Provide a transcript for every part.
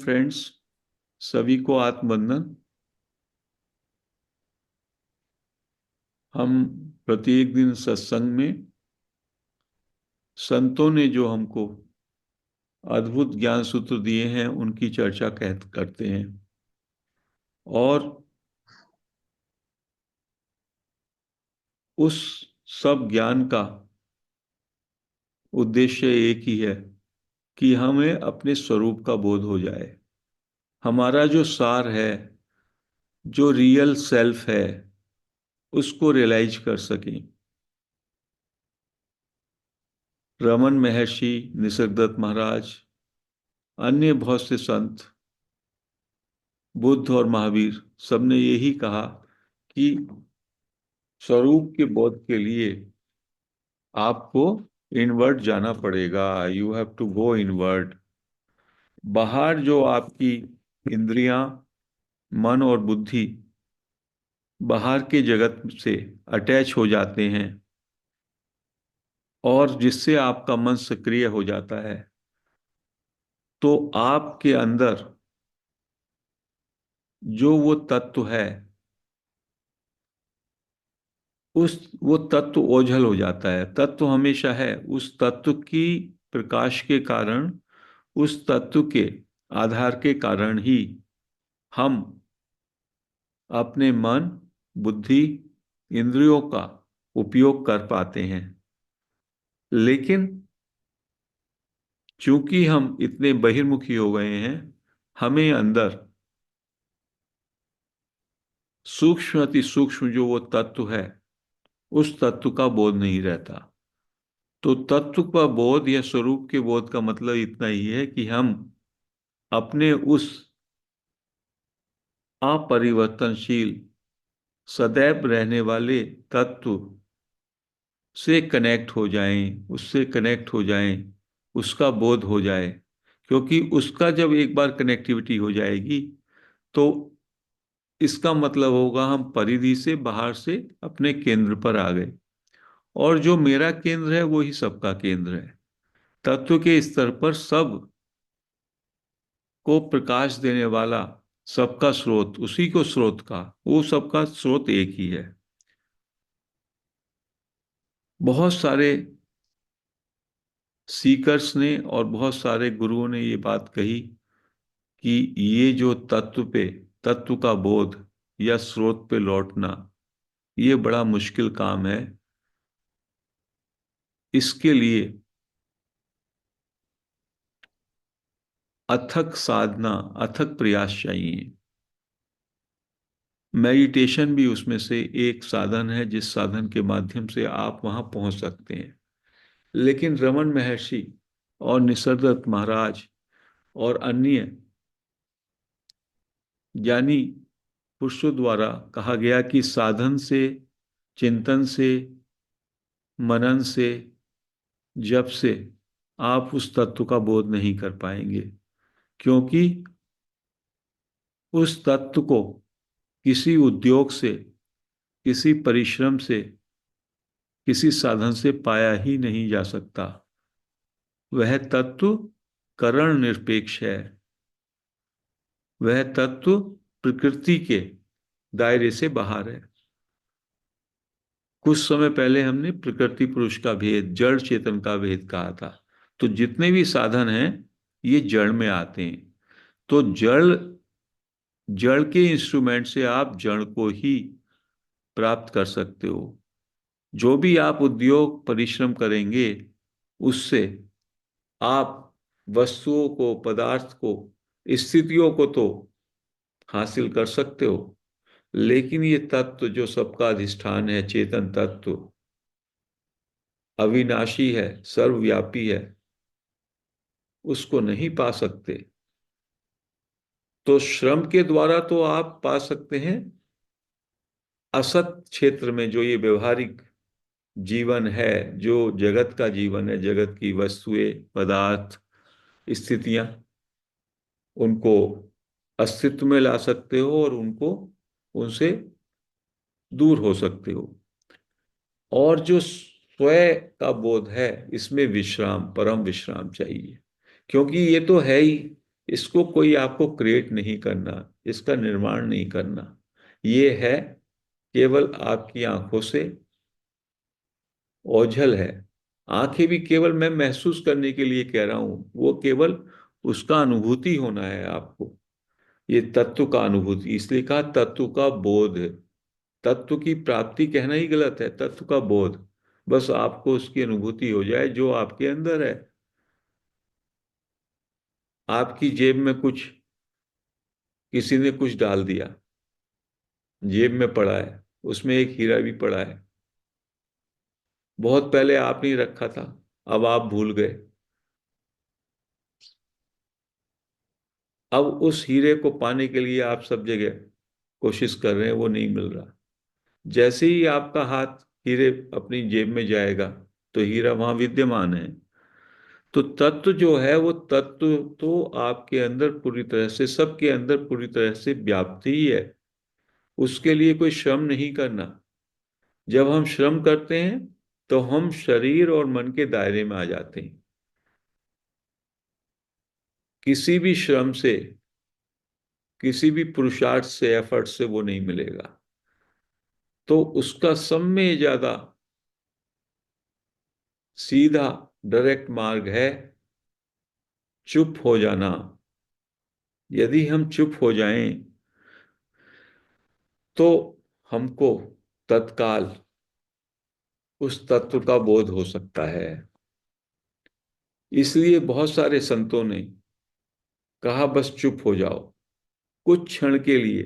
Friends, सभी को आत्मवंदन। हम प्रत्येक दिन सत्संग में संतों ने जो हमको अद्भुत ज्ञान सूत्र दिए हैं उनकी चर्चा करते हैं। और उस सब ज्ञान का उद्देश्य एक ही है कि हमें अपने स्वरूप का बोध हो जाए। हमारा जो सार है, जो रियल सेल्फ है, उसको रियलाइज कर सकें। रमन महर्षि, निसर्गदत्त महाराज, अन्य बहुत से संत, बुद्ध और महावीर, सबने यही कहा कि स्वरूप के बोध के लिए आपको इनवर्ड जाना पड़ेगा। You have to go inward. बाहर जो आपकी इंद्रियां, मन और बुद्धि बाहर के जगत से अटैच हो जाते हैं और जिससे आपका मन सक्रिय हो जाता है, तो आपके अंदर जो वो तत्व है, उस वो तत्व ओझल हो जाता है। तत्व हमेशा है, उस तत्व की प्रकाश के कारण, उस तत्व के आधार के कारण ही हम अपने मन, बुद्धि, इंद्रियों का उपयोग कर पाते हैं। लेकिन चूंकि हम इतने बहिर्मुखी हो गए हैं, हमें अंदर सूक्ष्म अति सूक्ष्म जो वो तत्व है, उस तत्व का बोध नहीं रहता। तो तत्व का बोध या स्वरूप के बोध का मतलब इतना ही है कि हम अपने उस अपरिवर्तनशील, सदैव रहने वाले तत्व से कनेक्ट हो जाएं, उससे कनेक्ट हो जाएं, उसका बोध हो जाए। क्योंकि उसका जब एक बार कनेक्टिविटी हो जाएगी, तो इसका मतलब होगा हम परिधि से बाहर से अपने केंद्र पर आ गए। और जो मेरा केंद्र है वो ही सबका केंद्र है। तत्व के स्तर पर सब को प्रकाश देने वाला, सबका स्रोत, उसी को स्रोत का, वो सबका स्रोत एक ही है। बहुत सारे सीकर्स ने और बहुत सारे गुरुओं ने ये बात कही कि ये जो तत्व पे, तत्व का बोध या स्रोत पे लौटना, ये बड़ा मुश्किल काम है। इसके लिए अथक साधना, अथक प्रयास चाहिए। मेडिटेशन भी उसमें से एक साधन है, जिस साधन के माध्यम से आप वहां पहुंच सकते हैं। लेकिन रमन महर्षि और निसर्गदत्त महाराज और अन्य ज्ञानी पुरुषों द्वारा कहा गया कि साधन से, चिंतन से, मनन से, जप से आप उस तत्व का बोध नहीं कर पाएंगे। क्योंकि उस तत्व को किसी उद्योग से, किसी परिश्रम से, किसी साधन से पाया ही नहीं जा सकता। वह तत्व करण निरपेक्ष है। वह तत्व प्रकृति के दायरे से बाहर है। कुछ समय पहले हमने प्रकृति पुरुष का भेद, जड़ चेतन का भेद कहा था। तो जितने भी साधन हैं, ये जड़ में आते हैं। तो जड़, जड़ के इंस्ट्रूमेंट से आप जड़ को ही प्राप्त कर सकते हो। जो भी आप उद्योग परिश्रम करेंगे, उससे आप वस्तुओं को, पदार्थ को, स्थितियों को तो हासिल कर सकते हो। लेकिन ये तत्व जो सबका अधिष्ठान है, चेतन तत्व, अविनाशी है, सर्वव्यापी है, उसको नहीं पा सकते। तो श्रम के द्वारा तो आप पा सकते हैं असत क्षेत्र में, जो ये व्यवहारिक जीवन है, जो जगत का जीवन है, जगत की वस्तुएं, पदार्थ, स्थितियां, उनको अस्तित्व में ला सकते हो और उनको, उनसे दूर हो सकते हो। और जो स्वयं का बोध है, इसमें विश्राम, परम विश्राम चाहिए। क्योंकि ये तो है ही, इसको कोई आपको क्रिएट नहीं करना, इसका निर्माण नहीं करना। ये है केवल आपकी आंखों से ओझल है। आंखें भी केवल मैं महसूस करने के लिए कह रहा हूं, वो केवल उसका अनुभूति होना है आपको। ये तत्व का अनुभूति, इसलिए कहा तत्व का बोध। तत्व की प्राप्ति कहना ही गलत है, तत्व का बोध। बस आपको उसकी अनुभूति हो जाए जो आपके अंदर है। आपकी जेब में कुछ, किसी ने कुछ डाल दिया, जेब में पड़ा है, उसमें एक हीरा भी पड़ा है, बहुत पहले आप नहीं रखा था, अब आप भूल गए। अब उस हीरे को पाने के लिए आप सब जगह कोशिश कर रहे हैं, वो नहीं मिल रहा। जैसे ही आपका हाथ हीरे अपनी जेब में जाएगा तो हीरा वहां विद्यमान है। तो तत्व जो है वो तत्व तो आपके अंदर पूरी तरह से, सबके अंदर पूरी तरह से व्याप्त ही है। उसके लिए कोई श्रम नहीं करना। जब हम श्रम करते हैं तो हम शरीर और मन के दायरे में आ जाते हैं। किसी भी श्रम से, किसी भी पुरुषार्थ से, एफर्ट से वो नहीं मिलेगा। तो उसका सब में ज्यादा सीधा डायरेक्ट मार्ग है चुप हो जाना। यदि हम चुप हो जाएं तो हमको तत्काल उस तत्व का बोध हो सकता है। इसलिए बहुत सारे संतों ने कहा बस चुप हो जाओ कुछ क्षण के लिए,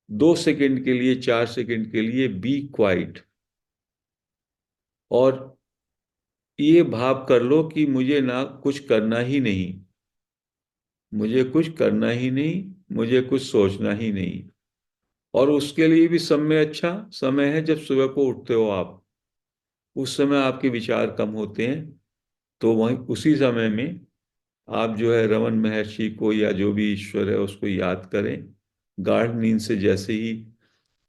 2 सेकंड के लिए, 4 सेकंड के लिए, बी क्वाइट। और ये भाव कर लो कि मुझे ना कुछ करना ही नहीं, मुझे कुछ करना ही नहीं, मुझे कुछ सोचना ही नहीं। और उसके लिए भी समय, अच्छा समय है जब सुबह को उठते हो आप। उस समय आपके विचार कम होते हैं। तो वहीं उसी समय में आप जो है रमन महर्षि को या जो भी ईश्वर है उसको याद करें। गाढ़ नींद से जैसे ही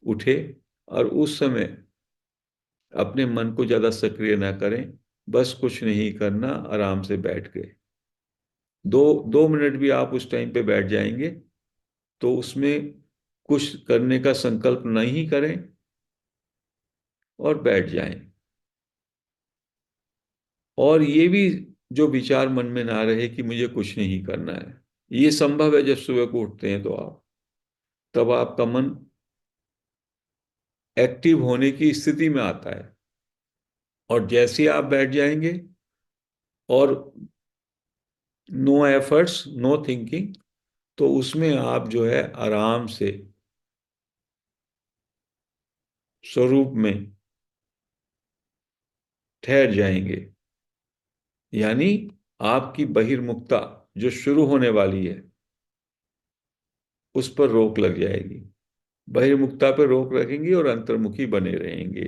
उठे, और उस समय अपने मन को ज्यादा सक्रिय ना करें, बस कुछ नहीं करना, आराम से बैठ गए। 2 2 मिनट भी आप उस टाइम पे बैठ जाएंगे तो उसमें कुछ करने का संकल्प नहीं करें और बैठ जाएं। और ये भी जो विचार मन में ना रहे कि मुझे कुछ नहीं करना है, ये संभव है जब सुबह को उठते हैं तो आप, तब आपका मन एक्टिव होने की स्थिति में आता है। और जैसे ही आप बैठ जाएंगे और नो एफर्ट्स, नो थिंकिंग, तो उसमें आप जो है आराम से स्वरूप में ठहर जाएंगे। यानी आपकी बहिर्मुखता जो शुरू होने वाली है उस पर रोक लग जाएगी। बहिर्मुखता पर रोक रखेंगे और अंतर्मुखी बने रहेंगे।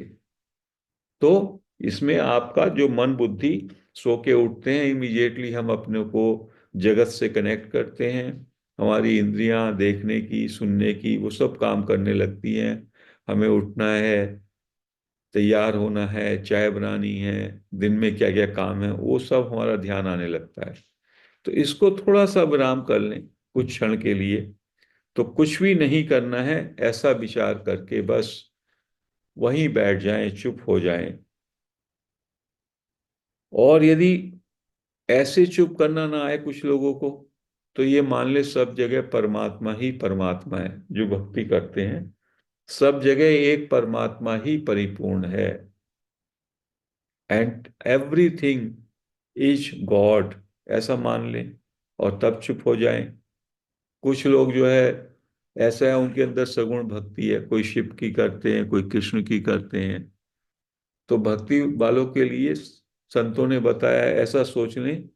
तो इसमें आपका जो मन बुद्धि सो के उठते हैं, इमीडिएटली हम अपने को जगत से कनेक्ट करते हैं। हमारी इंद्रियां देखने की, सुनने की, वो सब काम करने लगती हैं। हमें उठना है, तैयार होना है, चाय बनानी है, दिन में क्या क्या काम है, वो सब हमारा ध्यान आने लगता है। तो इसको थोड़ा सा विराम कर लें कुछ क्षण के लिए। तो कुछ भी नहीं करना है, ऐसा विचार करके बस वहीं बैठ जाएं, चुप हो जाएं। और यदि ऐसे चुप करना ना आए कुछ लोगों को, तो ये मान ले सब जगह परमात्मा ही परमात्मा है। जो भक्ति करते हैं सब जगह एक परमात्मा ही परिपूर्ण है, एंड एवरीथिंग इज गॉड, ऐसा मान लें और तब चुप हो जाएं। कुछ लोग जो है ऐसा है, उनके अंदर सगुण भक्ति है, कोई शिव की करते हैं, कोई कृष्ण की करते हैं। तो भक्ति वालों के लिए संतों ने बताया ऐसा सोच लें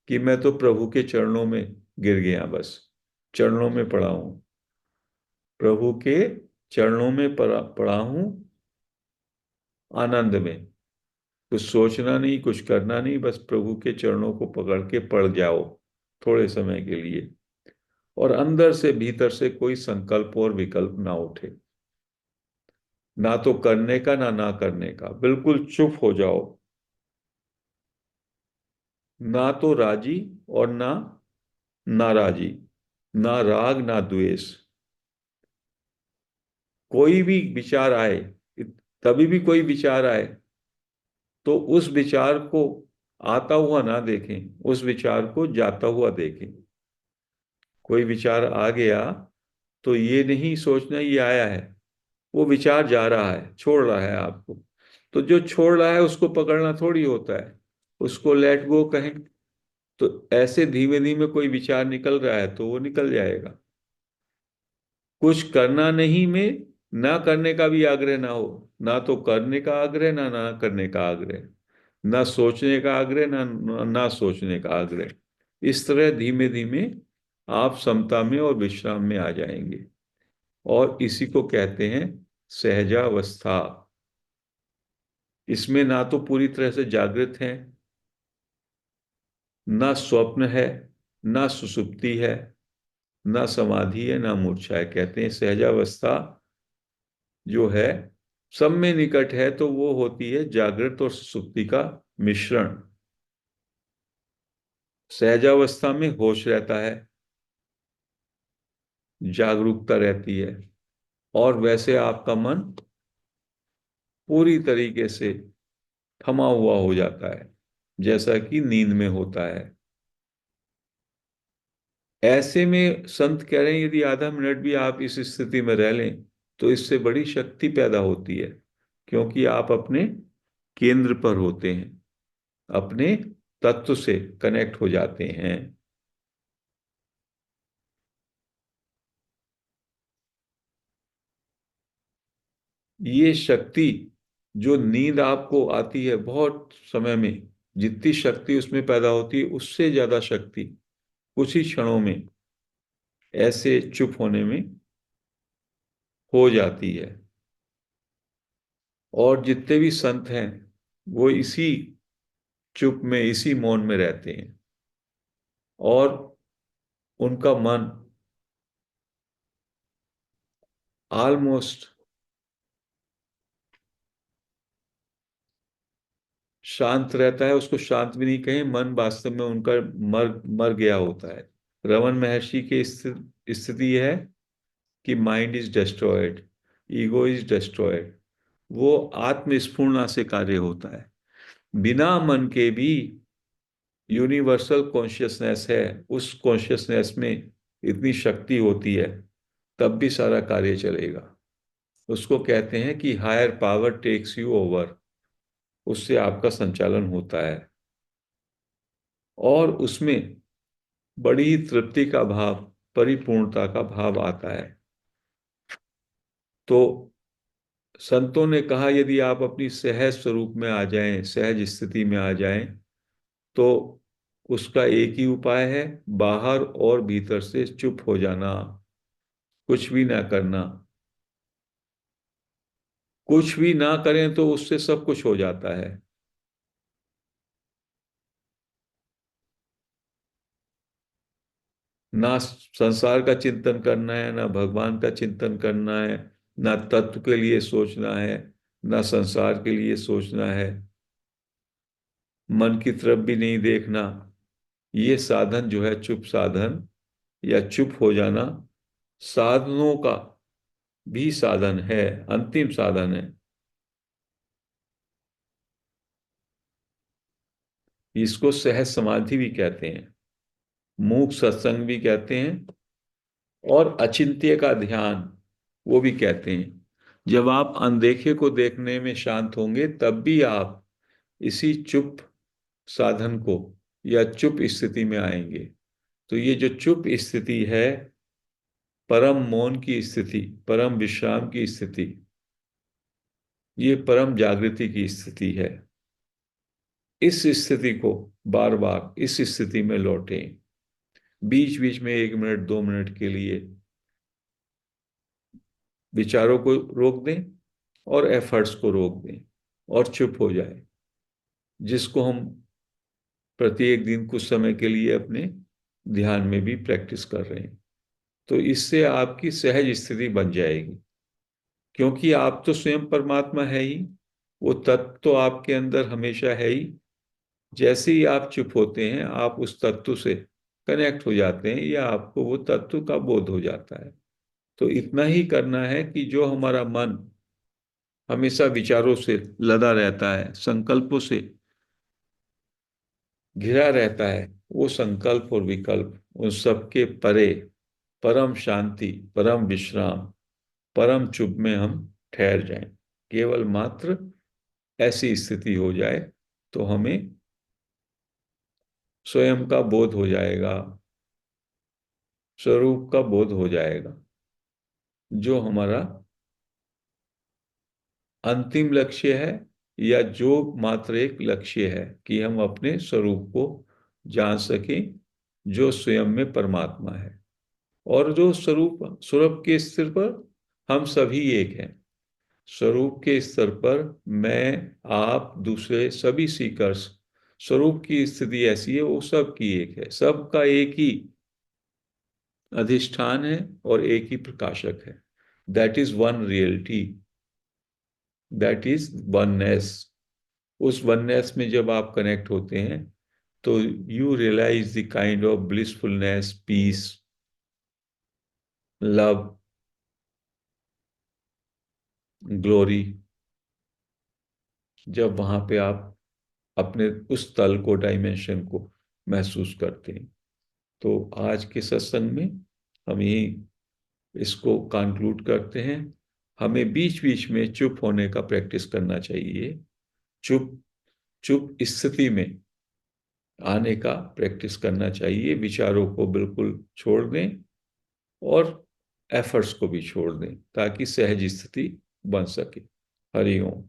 कि मैं तो प्रभु के चरणों में गिर गया, बस चरणों में पड़ा हूं, प्रभु के चरणों में पड़ा हूं, आनंद में। कुछ सोचना नहीं, कुछ करना नहीं, बस प्रभु के चरणों को पकड़ के पड़ जाओ थोड़े समय के लिए। और अंदर से भीतर से कोई संकल्प और विकल्प ना उठे, ना तो करने का ना ना करने का, बिल्कुल चुप हो जाओ। ना तो राजी और ना ना राजी, ना राग, ना द्वेष। कोई भी विचार आए, तभी भी कोई विचार आए तो उस विचार को आता हुआ ना देखें, उस विचार को जाता हुआ देखें। कोई विचार आ गया तो ये नहीं सोचना ये आया है, वो विचार जा रहा है, छोड़ रहा है आपको। तो जो छोड़ रहा है उसको पकड़ना थोड़ी होता है, उसको लेट गो कहें। तो ऐसे धीमे धीमे कोई विचार निकल रहा है तो वो निकल जाएगा। कुछ करना नहीं में ना करने का भी आग्रह ना हो, ना तो करने का आग्रह, ना ना करने का आग्रह, ना सोचने का आग्रह, ना ना सोचने का आग्रह। इस तरह धीमे धीमे आप समता में और विश्राम में आ जाएंगे। और इसी को कहते हैं सहजावस्था। इसमें ना तो पूरी तरह से जागृत हैं, ना स्वप्न है, ना सुषुप्ति है, ना समाधि है, ना मूर्छा है। कहते हैं सहजावस्था जो है सब में निकट है, तो वो होती है जागृत और सुषुप्ति का मिश्रण। सहजावस्था में होश रहता है, जागरूकता रहती है, और वैसे आपका मन पूरी तरीके से थमा हुआ हो जाता है, जैसा कि नींद में होता है। ऐसे में संत कह रहे हैं यदि आधा मिनट भी आप इस स्थिति में रह लें तो इससे बड़ी शक्ति पैदा होती है, क्योंकि आप अपने केंद्र पर होते हैं, अपने तत्व से कनेक्ट हो जाते हैं। ये शक्ति जो नींद आपको आती है बहुत समय में, जितनी शक्ति उसमें पैदा होती है उससे ज्यादा शक्ति कुछ ही क्षणों में ऐसे चुप होने में हो जाती है। और जितने भी संत हैं वो इसी चुप में, इसी मौन में रहते हैं, और उनका मन ऑलमोस्ट शांत रहता है। उसको शांत भी नहीं कहें, मन वास्तव में उनका मर मर गया होता है। रमन महर्षि की स्थिति है कि mind is destroyed, ego is destroyed. वो आत्मस्फूर्णा से कार्य होता है। बिना मन के भी यूनिवर्सल कॉन्शियसनेस है, उस कॉन्शियसनेस में इतनी शक्ति होती है, तब भी सारा कार्य चलेगा। उसको कहते हैं कि higher power takes you over, उससे आपका संचालन होता है, और उसमें बड़ी तृप्ति का भाव, परिपूर्णता का भाव आता है। तो संतों ने कहा यदि आप अपनी सहज स्वरूप में आ जाएं, सहज स्थिति में आ जाएं, तो उसका एक ही उपाय है, बाहर और भीतर से चुप हो जाना, कुछ भी ना करना। कुछ भी ना करें तो उससे सब कुछ हो जाता है। ना संसार का चिंतन करना है, ना भगवान का चिंतन करना है, ना तत्व के लिए सोचना है, ना संसार के लिए सोचना है, मन की तरफ भी नहीं देखना। ये साधन जो है चुप साधन, या चुप हो जाना, साधनों का भी साधन है, अंतिम साधन है। इसको सहज समाधि भी कहते हैं, मूक सत्संग भी कहते हैं, और अचिंत्य का ध्यान वो भी कहते हैं। जब आप अनदेखे को देखने में शांत होंगे तब भी आप इसी चुप साधन को या चुप स्थिति में आएंगे। तो ये जो चुप स्थिति है, परम मौन की स्थिति, परम विश्राम की स्थिति, ये परम जागृति की स्थिति है। इस स्थिति को बार बार इस स्थिति में लौटें। बीच बीच में 1 मिनट 2 मिनट के लिए विचारों को रोक दें और एफर्ट्स को रोक दें और चुप हो जाए, जिसको हम प्रत्येक दिन कुछ समय के लिए अपने ध्यान में भी प्रैक्टिस कर रहे हैं। तो इससे आपकी सहज स्थिति बन जाएगी, क्योंकि आप तो स्वयं परमात्मा है ही, वो तत्व तो आपके अंदर हमेशा है ही। जैसे ही आप चुप होते हैं आप उस तत्व से कनेक्ट हो जाते हैं या आपको वो तत्व का बोध हो जाता है। तो इतना ही करना है कि जो हमारा मन हमेशा विचारों से लदा रहता है, संकल्पों से घिरा रहता है, वो संकल्प और विकल्प उन सबके परे परम शांति, परम विश्राम, परम चुप में हम ठहर जाएं। केवल मात्र ऐसी स्थिति हो जाए तो हमें स्वयं का बोध हो जाएगा, स्वरूप का बोध हो जाएगा, जो हमारा अंतिम लक्ष्य है, या जो मात्र एक लक्ष्य है कि हम अपने स्वरूप को जान सकें, जो स्वयं में परमात्मा है। और जो स्वरूप स्वरूप के स्तर पर हम सभी एक हैं। स्वरूप के स्तर पर मैं, आप, दूसरे सभी सीकर्स, स्वरूप की स्थिति ऐसी है, वो सबकी एक है, सबका एक ही अधिष्ठान है और एक ही प्रकाशक है। That is one reality, that is oneness. उस वननेस में जब आप कनेक्ट होते हैं तो you realise the kind of blissfulness, peace, love, glory, जब वहां पे आप अपने उस तल को, डायमेंशन को महसूस करते हैं। तो आज के सत्संग में हम यही इसको कंक्लूड करते हैं। हमें बीच बीच में चुप होने का प्रैक्टिस करना चाहिए। चुप चुप स्थिति में आने का प्रैक्टिस करना चाहिए। विचारों को बिल्कुल छोड़ दें और एफर्ट्स को भी छोड़ दें ताकि सहज स्थिति बन सके। हरि ओम।